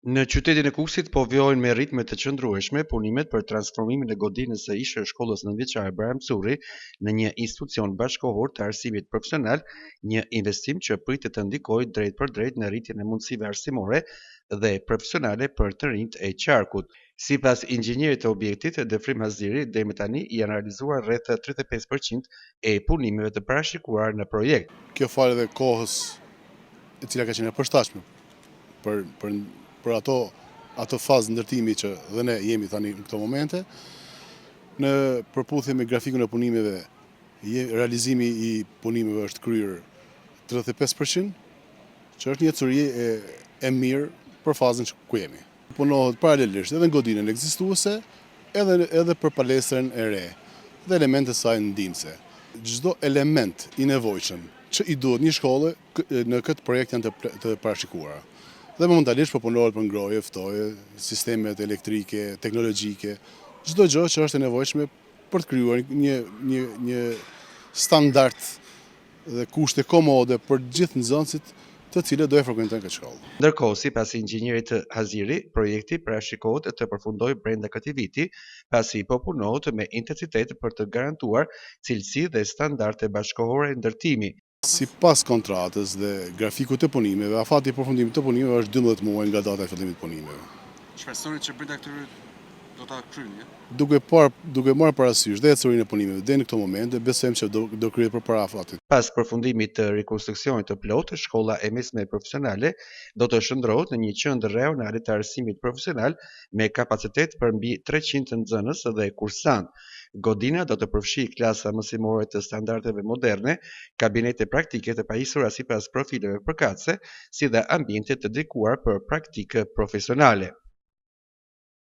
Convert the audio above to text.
Në qytetin e Kukësit po vjojnë me ritme të qëndrueshme punimet për transformimin e godinës së ish shkollës nëntëvjeçare Braham Surri në një institucion bashkëkohor të arsimit profesional, një investim që pritet të ndikojë drejt për drejt në rritjen e mundësive arsimore dhe profesionale për të rinjt e qarkut. Sipas inxhinierit të objektit, Defrim Haziri, deri më tani janë realizuar rreth 35% e punimeve të parashikuar në projekt. Kjo fal edhe kohës e cila ka qenë e përshtatshme për ato fazë ndërtimi që dhe ne jemi tani në këto momente. Në përputhje me grafikun e punimeve, realizimi i punimeve është kryer 35%, që është një ecuri e mirë për fazën që ku jemi. Punohet paralelisht edhe në godinën ekzistuese, edhe për palestrën e re dhe elementet saj ndihmëse. Çdo element i nevojshëm që i duhet një shkolle në këtë projekt janë të parashikuara. Dhe momentalisht po punohet për ngrohje, ftoje, sistemet elektrike, teknologjike, çdo gjë që është e nevojshme për të krijuar një standard dhe kushte komode për gjithë nxënësit të cilët do e frekuentojnë këtë shkollë. Ndërkohë, sipas inxhinierit Haziri, projekti parashikohet të përfundojë brenda këtij viti, pasi po punohet me intensitet për të garantuar cilësi dhe standarde bashkëkohore ndërtimi. Sipas kontratës dhe grafikut të punimeve, afati i përfundimit të punimeve është 12 muaj nga data e fillimit të punimeve. Shpresoni që brenda këtyre do ta kryeni? Duke marrë parasysh dhe ecurinë e punimeve deri në këtë moment, besojmë që do kryhet përpara afatit. Pas përfundimit të rikonstruksionit të plotë, shkolla e mesme profesionale do të shndrohet në një qendër rajonale të arsimit profesional me kapacitet për mbi 300 nxënës dhe kursant. Godina do të përfshijë klasa mësimore të standardeve moderne, kabinete praktike të pajisura sipas profileve përkatëse, si dhe ambiente të dedikuar për praktikë profesionale.